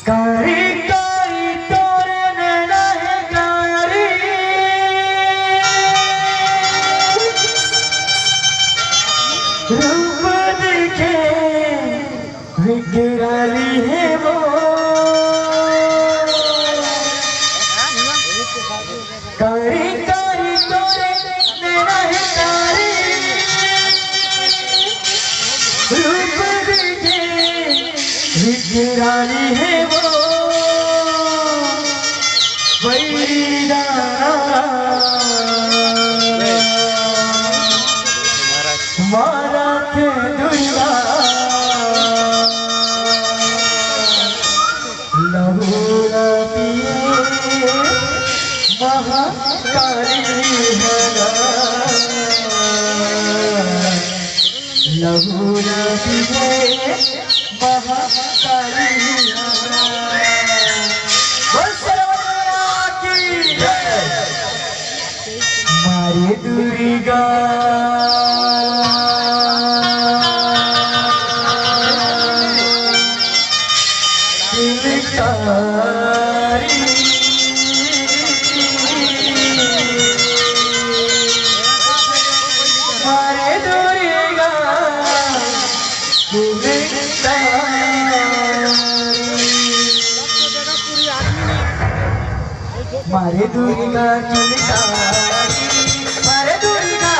कारी कारी तोरे नैना है कारी, रूप देखे विकराली है वो। कारी कारी तोरे नैना है कारी, रूप देखे विकराली है वो। मारा थे दुनिया लहूरा पिए महाकाली है, लहूरा पिए महाकाली है। मारे दुर्गा दिलकारी, मारे दुर्गा दिलकारी, मारे दुर्गा दिलकारी, मारे दुर्गा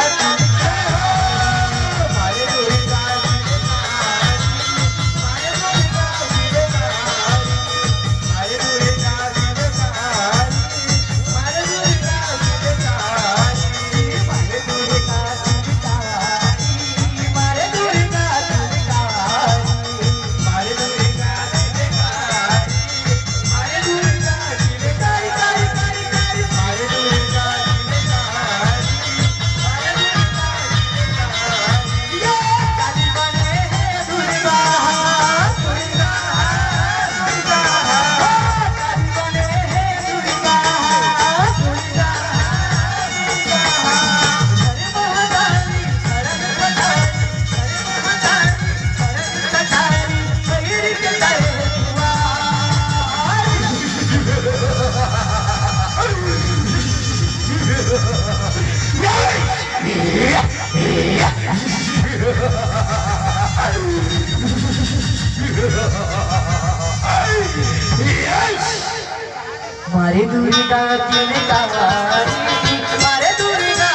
मारे दुर्गा दिलकारी, मारे दुर्गा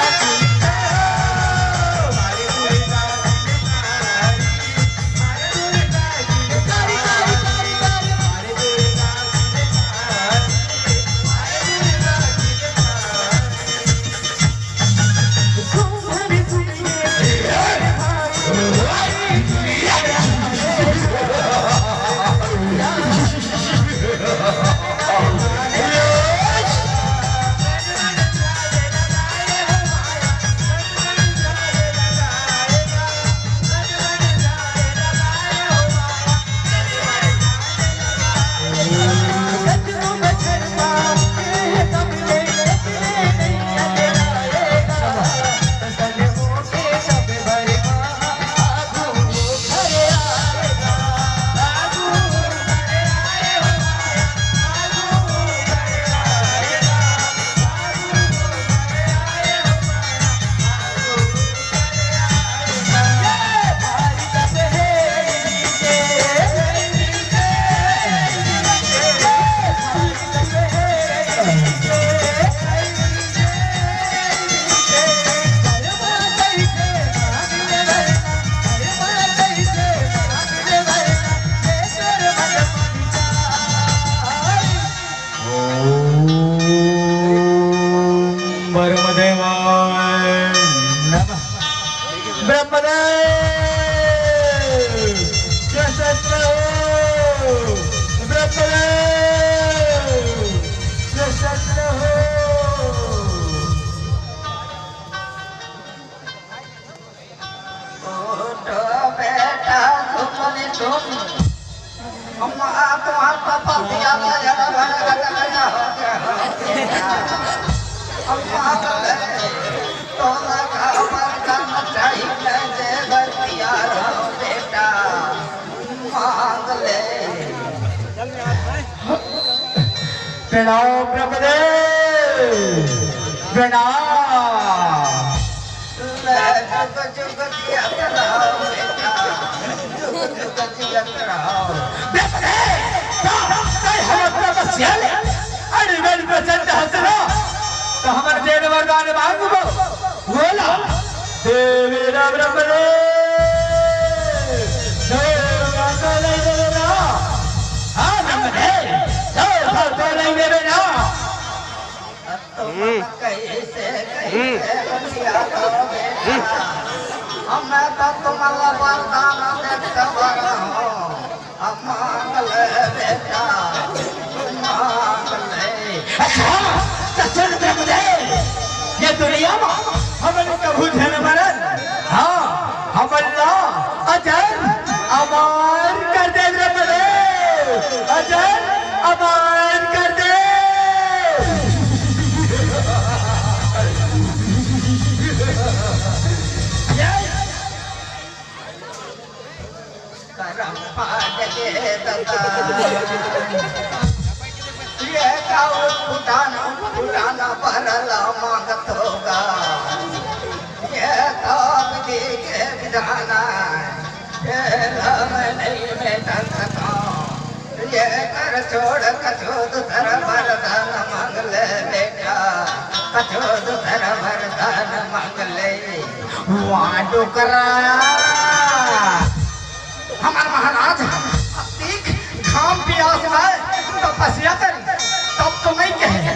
चल प्रणाम ब्रह्मदेव प्रणाम। तो हमारे देव वरदान मांगो बोला देवेरा ब्रह्मदेव ये दुनिया में हमने कभू धन मरन हाँ हम अल्लाह अजर अमर कर दे ब्रह्मदेव अजर अमर कर दे। ये फुटाना भरला मांगत होगा ये ताप दी के विधाना नहीं मैं डर सका ये कर छोड़ कछोद धर वरदान मांग ले बेटा कछोद धर वरदान मांग ले वहाँ डोकरा हमारा महाराज देख घाम प्यास में तपस्या करी तब तो नहीं कहे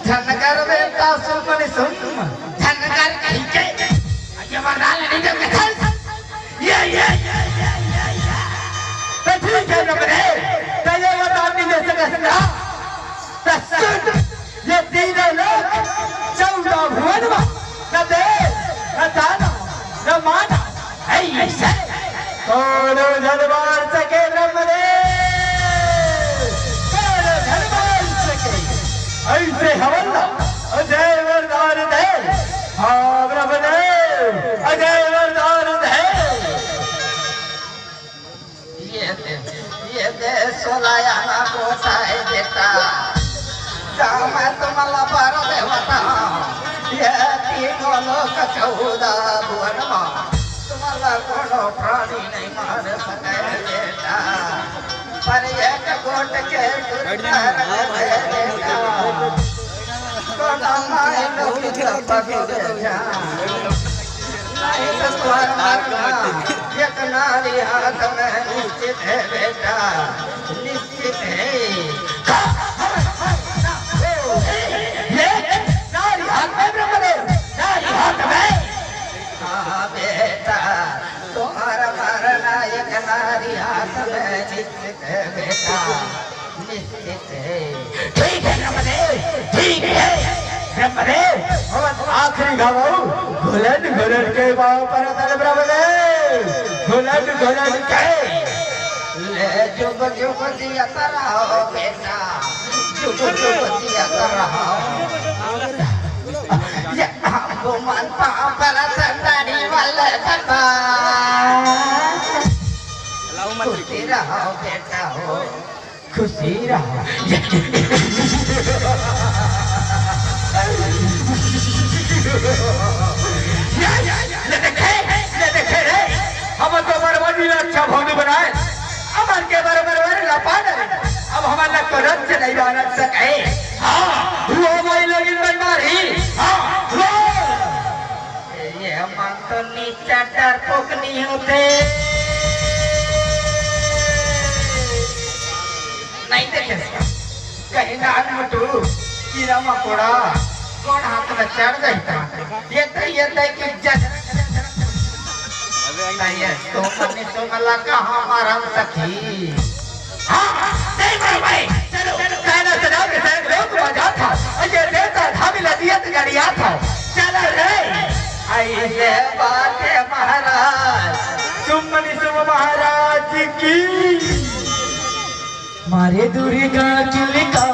धनगर बेटा सुन सुन धनगर कहीं के ये वरदान नहीं दे ये तो ठीक है ब्रह्मदेव तो ये वरदान नहीं दे सकता तो सुन ये तीनों लोग 14 भुवन में न देव न दानव न मानव ऐसे कौन धन मार सके ब्रह्मदेव कौन धन मार सके ऐसे हवल्ला अजय वरदान दे हाँ ब्रह्मदेव अजय वरदान दे। ये दे सोलायाना गोसाई बेटा जाओ मैं तुम्हारा पर देवता ये तीनों लोग 14 भुवन में तुम्हारा कोनो प्राणी नहीं मार सके बेटा पर एक गोट के कोनो माय लोग एक नारी हाथ में निश्चित है बेटा निश्चित है ये नारी हाथ में ब्रह्मदेव नारी हाथ में हाँ बेटा तुम्हारा मरना एक नारी हाथ में निश्चित है बेटा निश्चित है। ठीक है ब्रह्मदेव ठीक है ब्रह्मदेव आखिरी घाव घुलन घुलन के बाव पर तल ब्रह्मदेव घुलन घुलन के ले जुग जुग जिया रहो बेटा जुग जुग जिया रहो ये हमको मन पर संतानी वाले बाबा खुशी रहो बेटा हो खुशी रहो हम तो बरबरी अच्छा भोग बनाए अमर के बराबर अब हमारा को रंग से नहीं बना सके हाँ वो भाई लगी बनवारी हाँ ये मन तो नीचा डरपोक नहीं होते नहीं देखे कहीं नान मटू कीड़ा मकोड़ा कौन हाथ में चढ़ जाता ये कि नहीं है तो मनी तो मला कहाँ मारा सखी हाँ नहीं भाई चलो कहना सदा के संग लोग बजा था ये देता था मिला दिया तो गाड़िया था चलो रे ऐसे बात है महाराज सुमनी सुम महाराज की मारे दुर्गा चिलिका